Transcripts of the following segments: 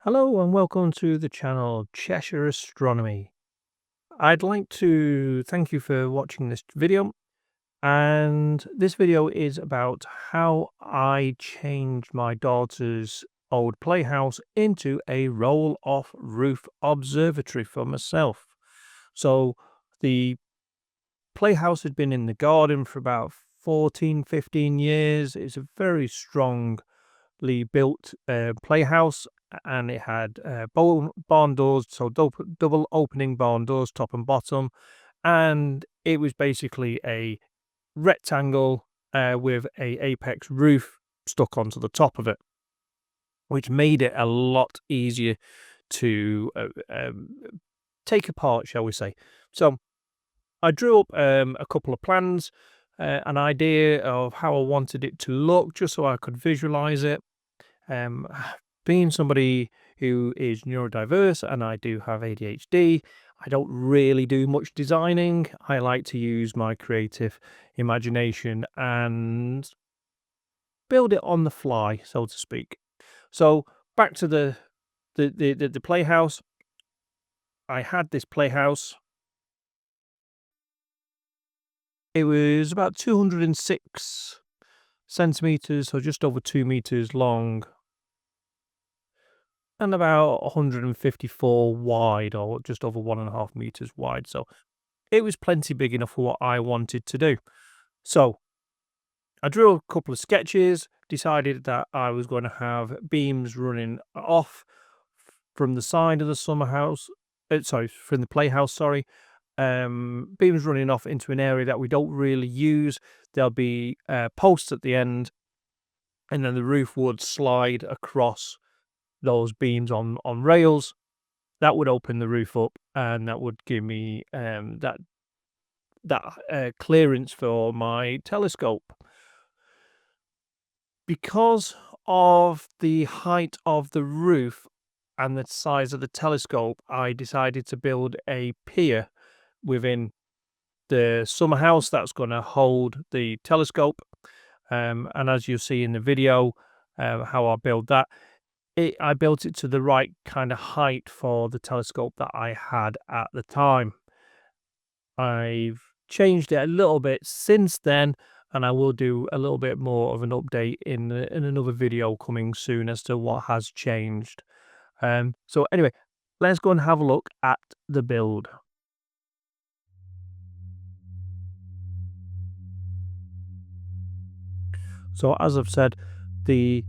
Hello and welcome to the channel Cheshire Astronomy. I'd like to thank you for watching this video, and this video is about how I changed my daughter's old playhouse into a roll-off roof observatory for myself. So the playhouse had been in the garden for about 14-15 years. It's a very strong built playhouse, and it had barn doors, so double opening barn doors, top and bottom, and it was basically a rectangle with a apex roof stuck onto the top of it, which made it a lot easier to take apart, shall we say. So I drew up a couple of plans, an idea of how I wanted it to look, just so I could visualize it. Um, Being somebody who is neurodiverse and I do have ADHD, I don't really do much designing. I like to use my creative imagination and build it on the fly, so to speak. So back to the playhouse. I had this playhouse. It was about 206 centimeters, so just over 2 meters long, and about 154 wide, or just over 1.5 meters wide. So it was plenty big enough for what I wanted to do. So I drew a couple of sketches, decided that I was going to have beams running off from the side of the from the playhouse, beams running off into an area that we don't really use. There'll be posts at the end, and then the roof would slide across those beams on rails. That would open the roof up, and that would give me that clearance for my telescope. Because of the height of the roof and the size of the telescope, I decided to build a pier within the summer house that's going to hold the telescope. And as you'll see in the video, how I build that, I built it to the right kind of height for the telescope that I had at the time. I've changed it a little bit since then, and I will do a little bit more of an update in another video coming soon as to what has changed. So anyway, let's go and have a look at the build. So as I've said, the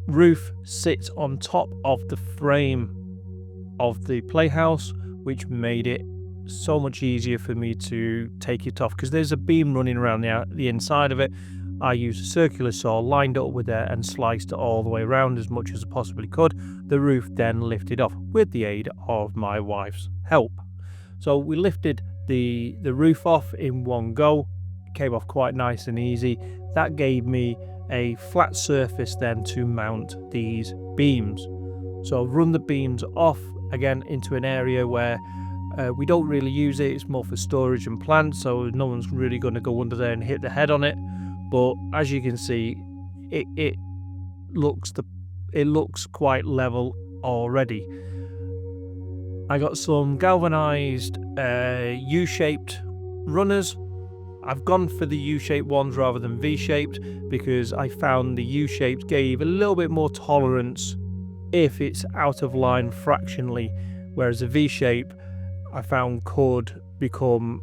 roof sits on top of the frame of the playhouse, which made it so much easier for me to take it off, because there's a beam running around the inside of it. I used a circular saw, lined it up with it, and sliced it all the way around as much as I possibly could. The roof then lifted off with the aid of my wife's help. So we lifted the roof off in one go. It came off quite nice and easy. That gave me a flat surface then to mount these beams. So I've run the beams off again into an area where we don't really use it. It's more for storage and plants, so no one's really going to go under there and hit the head on it. But as you can see, it looks quite level already. I got some galvanized U-shaped runners. I've gone for the U-shaped ones rather than V-shaped, because I found the U-shaped gave a little bit more tolerance if it's out of line fractionally, whereas a V-shape I found could become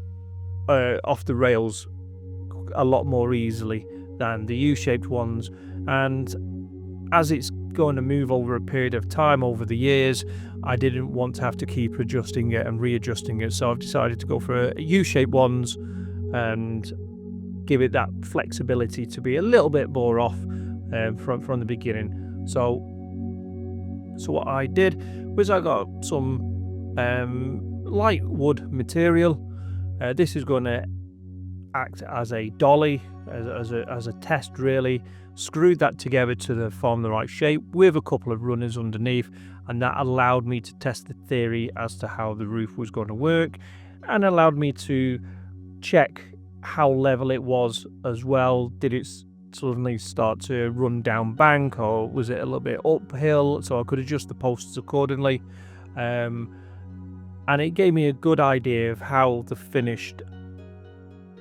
off the rails a lot more easily than the U-shaped ones. And as it's going to move over a period of time over the years, I didn't want to have to keep adjusting it and readjusting it, so I've decided to go for U-shaped ones and give it that flexibility to be a little bit more off from the beginning. So what I did was I got some light wood material. This is going to act as a dolly, as a test really. Screwed that together to form the right shape with a couple of runners underneath, and that allowed me to test the theory as to how the roof was going to work, and allowed me to check how level it was as well. Did it suddenly start to run down bank, or was it a little bit uphill, so I could adjust the posts accordingly. And it gave me a good idea of how the finished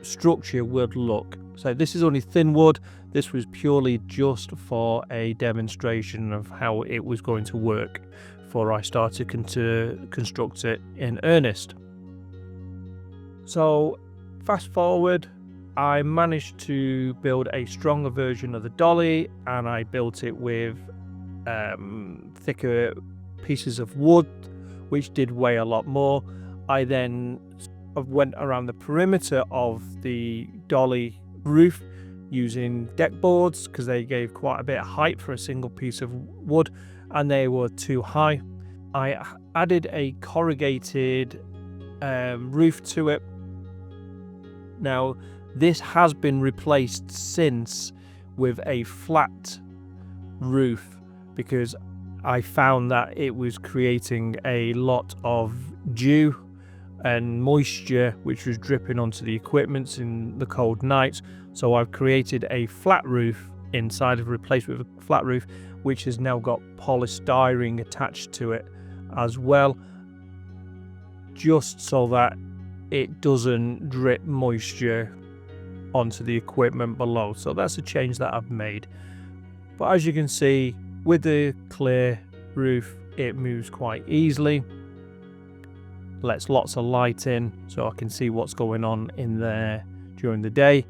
structure would look. So this is only thin wood. This was purely just for a demonstration of how it was going to work before I started to construct it in earnest. So fast forward, I managed to build a stronger version of the dolly, and I built it with thicker pieces of wood, which did weigh a lot more. I then went around the perimeter of the dolly roof using deck boards, because they gave quite a bit of height for a single piece of wood, and they were too high. I added a corrugated roof to it. Now this has been replaced since with a flat roof, because I found that it was creating a lot of dew and moisture which was dripping onto the equipment in the cold nights. So I've created a flat roof inside, of replaced with a flat roof, which has now got polystyrene attached to it as well, just so that it doesn't drip moisture onto the equipment below. So that's a change that I've made. But as you can see, with the clear roof, it moves quite easily, lets lots of light in, so I can see what's going on in there during the day.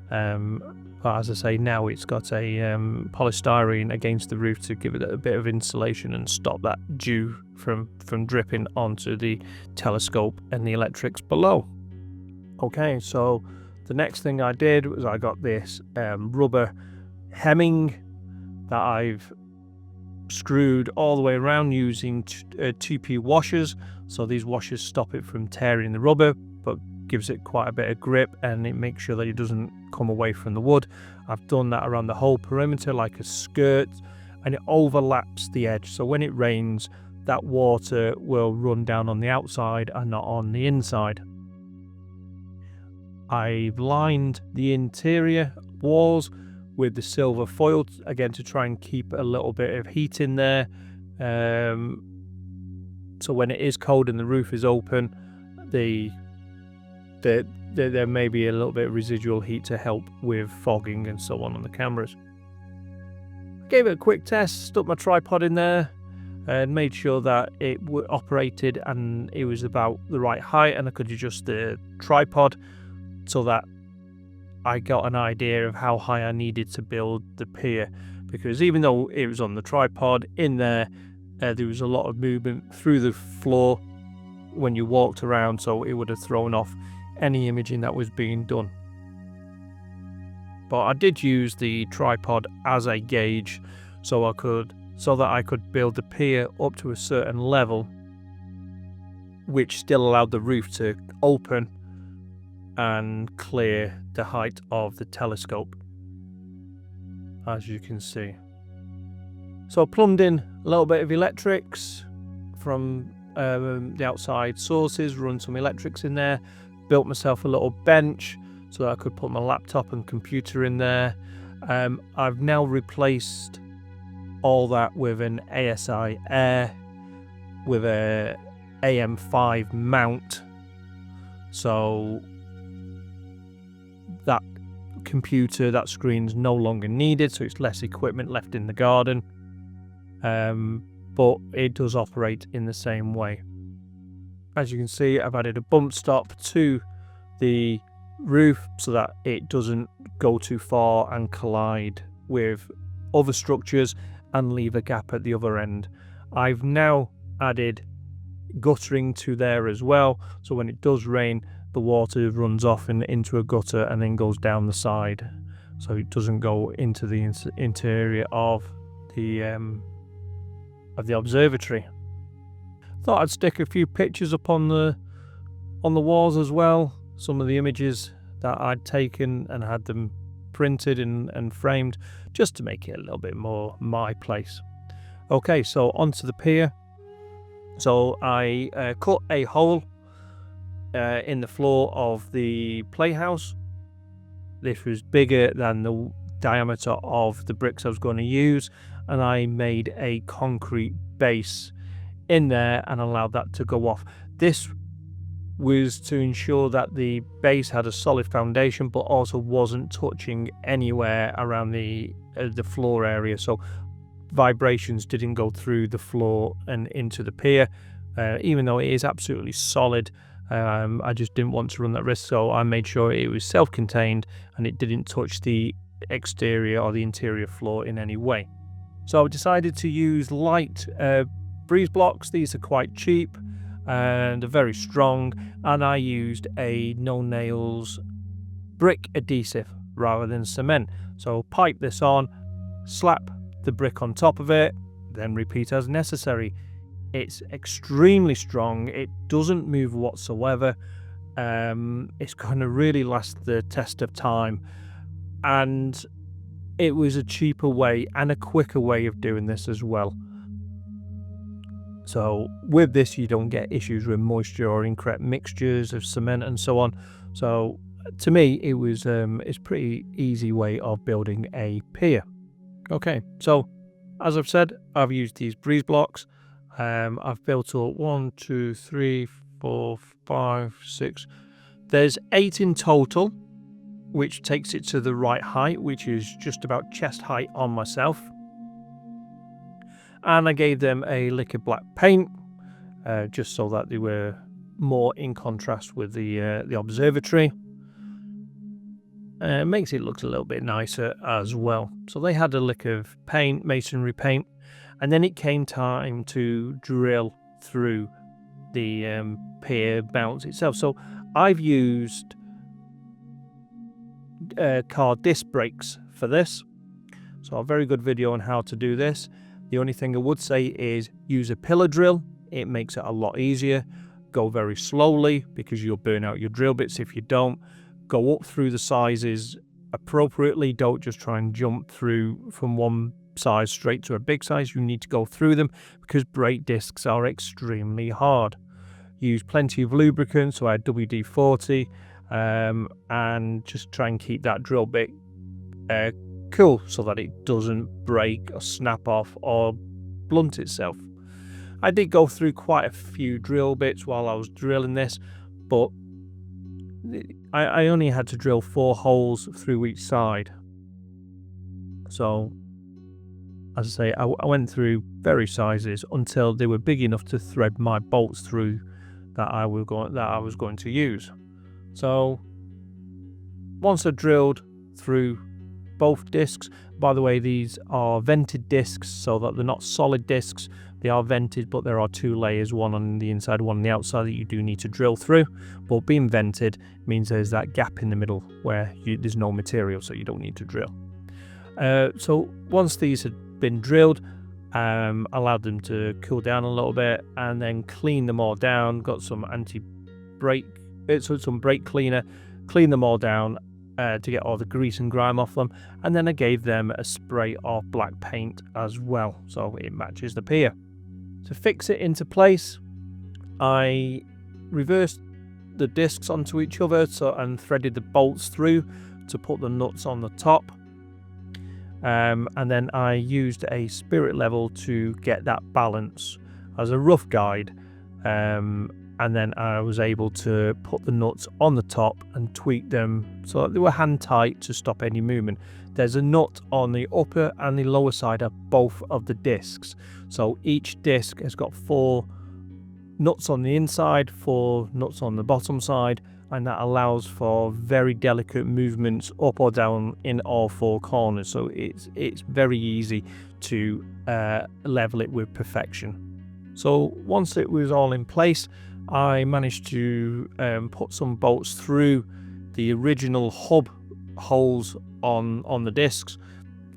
But as I say, now it's got a polystyrene against the roof to give it a bit of insulation and stop that dew from dripping onto the telescope and the electrics below. Okay, so the next thing I did was I got this rubber hemming that I've screwed all the way around using 2P washers. So these washers stop it from tearing the rubber, but gives it quite a bit of grip, and it makes sure that it doesn't come away from the wood. I've done that around the whole perimeter like a skirt, and it overlaps the edge, so when it rains, that water will run down on the outside and not on the inside. I've lined the interior walls with the silver foil, again to try and keep a little bit of heat in there, so when it is cold and the roof is open, there may be a little bit of residual heat to help with fogging and so on the cameras. Gave it a quick test, stuck my tripod in there and made sure that it operated and it was about the right height, and I could adjust the tripod so that I got an idea of how high I needed to build the pier, because even though it was on the tripod in there, there was a lot of movement through the floor when you walked around, so it would have thrown off any imaging that was being done. But I did use the tripod as a gauge so that I could build the pier up to a certain level, which still allowed the roof to open and clear the height of the telescope, as you can see. So I plumbed in a little bit of electrics from the outside sources, run some electrics in there, built myself a little bench so that I could put my laptop and computer in there. I've now replaced all that with an ASI Air with a AM5 mount, so that computer, that screen's no longer needed, so it's less equipment left in the garden, but it does operate in the same way. As you can see, I've added a bump stop to the roof so that it doesn't go too far and collide with other structures and leave a gap at the other end. I've now added guttering to there as well, so when it does rain, the water runs off and into a gutter and then goes down the side, so it doesn't go into the interior of the observatory. Thought I'd stick a few pictures up on the walls as well, some of the images that I'd taken and had them printed and framed, just to make it a little bit more my place. Okay, so onto the pier. So I cut a hole in the floor of the playhouse. This was bigger than diameter of the bricks I was going to use, and I made a concrete base in there and allowed that to go off. This was to ensure that the base had a solid foundation but also wasn't touching anywhere around the floor area, so vibrations didn't go through the floor and into the pier. Even though it is absolutely solid, I just didn't want to run that risk, so I made sure it was self-contained and it didn't touch the exterior or the interior floor in any way. So I decided to use light breeze blocks. These are quite cheap and are very strong, and I used a no nails brick adhesive rather than cement. So pipe this on, slap the brick on top of it, then repeat as necessary. It's extremely strong, it doesn't move whatsoever. It's going to really last the test of time, and it was a cheaper way and a quicker way of doing this as well. So with this, you don't get issues with moisture or incorrect mixtures of cement and so on. So to me, it was it's a pretty easy way of building a pier. Okay, so as I've said, I've used these breeze blocks. I've built up 1, 2, 3, 4, 5, 6. There's 8 in total, which takes it to the right height, which is just about chest height on myself. And I gave them a lick of black paint, just so that they were more in contrast with the observatory. It makes it look a little bit nicer as well. So they had a lick of paint, masonry paint, and then it came time to drill through the pier bounce itself. So I've used car disc brakes for this. So a very good video on how to do this. The only thing I would say is use a pillar drill. It makes it a lot easier. Go very slowly because you'll burn out your drill bits if you don't. Go up through the sizes appropriately. Don't just try and jump through from one size straight to a big size. You need to go through them because brake discs are extremely hard. Use plenty of lubricant, so I had WD-40, and just try and keep that drill bit cool so that it doesn't break or snap off or blunt itself. I did go through quite a few drill bits while I was drilling this, but I only had to drill 4 holes through each side. So as I say, I went through various sizes until they were big enough to thread my bolts through that I was going to use. So once I drilled through both discs, by the way, these are vented discs, so that they're not solid discs. They are vented, but there are 2 layers, one on the inside, one on the outside, that you do need to drill through. But being vented means there's that gap in the middle where there's no material, so you don't need to drill. So once these had been drilled, allowed them to cool down a little bit, and then clean them all down. Got some brake cleaner, clean them all down to get all the grease and grime off them, and then I gave them a spray of black paint as well, so it matches the pier. To fix it into place, I reversed the discs onto each other and threaded the bolts through to put the nuts on the top. And then I used a spirit level to get that balance as a rough guide, and then I was able to put the nuts on the top and tweak them so that they were hand tight to stop any movement. There's a nut on the upper and the lower side of both of the discs, so each disc has got 4 nuts on the inside, 4 nuts on the bottom side, and that allows for very delicate movements up or down in all 4 corners. So it's very easy to level it with perfection. So once it was all in place, I managed to put some bolts through the original hub holes on the discs,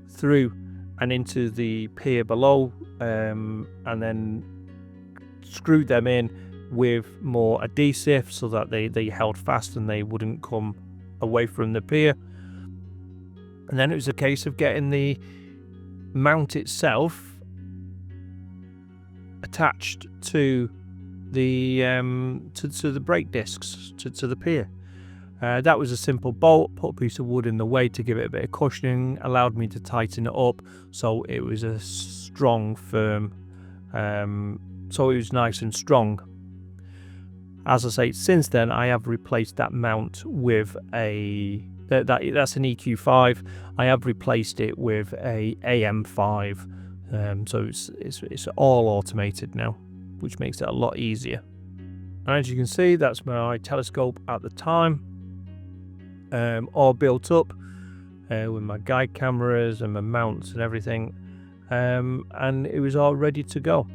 through and into the pier below, and then screwed them in with more adhesive so that they held fast and they wouldn't come away from the pier. And then it was a case of getting the mount itself attached to the brake discs to the pier. That was a simple bolt, put a piece of wood in the way to give it a bit of cushioning, allowed me to tighten it up so it was a strong, firm, so it was nice and strong. As I say, since then I have replaced that mount with that's an EQ5. I have replaced it with a AM5, so it's all automated now, which makes it a lot easier. And as you can see, that's my telescope at the time, all built up with my guide cameras and my mounts and everything, and it was all ready to go.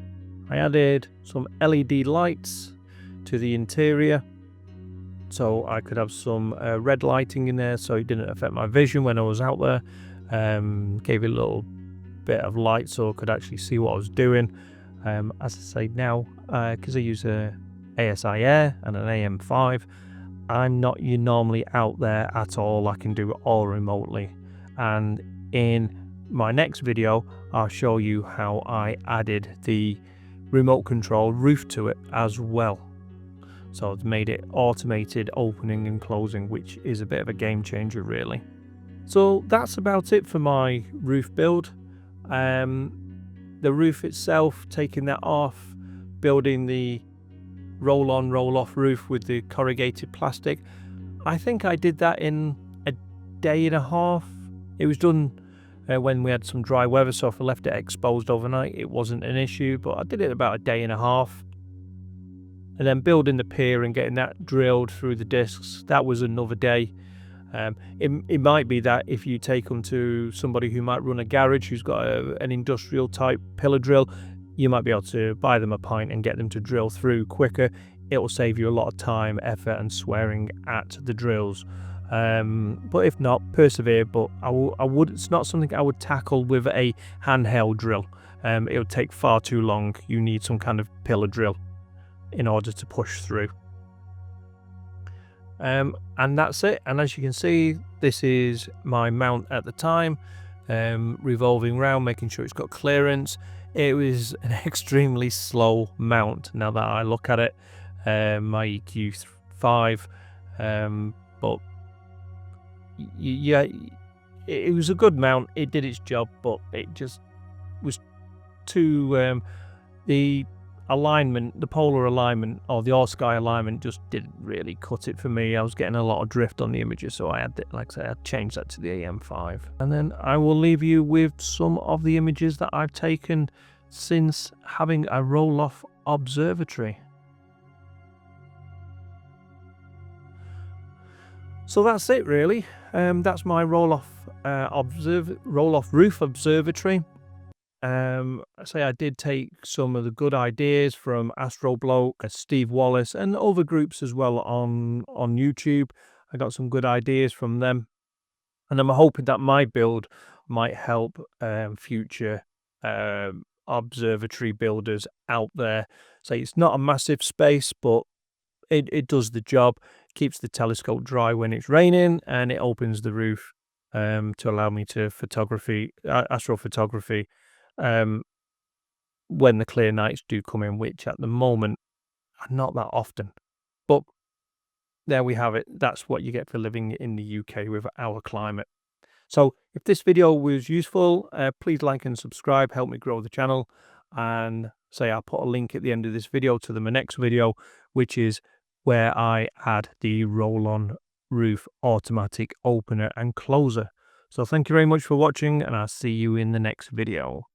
I added some LED lights to the interior so I could have some red lighting in there so it didn't affect my vision when I was out there. Gave it a little bit of light so I could actually see what I was doing. As I say now, because I use a ASI Air and an AM5, I'm not normally out there at all. I can do it all remotely, and in my next video I'll show you how I added the remote control roof to it as well. So I've made it automated opening and closing, which is a bit of a game changer really. So that's about it for my roof build. The roof itself, taking that off, building the roll-on roll-off roof with the corrugated plastic, I think I did that in a day and a half. It was done when we had some dry weather, so if I left it exposed overnight it wasn't an issue, but I did it about a day and a half. And then building the pier and getting that drilled through the discs, that was another day. It might be that if you take them to somebody who might run a garage who's got an industrial type pillar drill, you might be able to buy them a pint and get them to drill through quicker. It will save you a lot of time, effort and swearing at the drills. But if not, persevere. But it's not something I would tackle with a handheld drill. It would take far too long. You need some kind of pillar drill in order to push through. And that's it. And as you can see, this is my mount at the time, revolving round, making sure it's got clearance. It was an extremely slow mount now that I look at it, my EQ5, but yeah, it was a good mount. It did its job, but it just was too the alignment, the polar alignment or the all sky alignment just didn't really cut it for me. I was getting a lot of drift on the images, so I had to, like I said, I changed that to the AM5. And then I will leave you with some of the images that I've taken since having a roll-off observatory. So that's it really. That's my roll-off roof observatory. I did take some of the good ideas from Astrobloke, Steve Wallace, and other groups as well on YouTube. I got some good ideas from them, and I'm hoping that my build might help future observatory builders out there. So it's not a massive space, but it does the job. Keeps the telescope dry when it's raining, and it opens the roof to allow me to astrophotography when the clear nights do come in, which at the moment are not that often. But there we have it. That's what you get for living in the UK with our climate. So if this video was useful, please like and subscribe, help me grow the channel. And I'll put a link at the end of this video to my next video, which is where I add the roll-on roof automatic opener and closer. So thank you very much for watching, and I'll see you in the next video.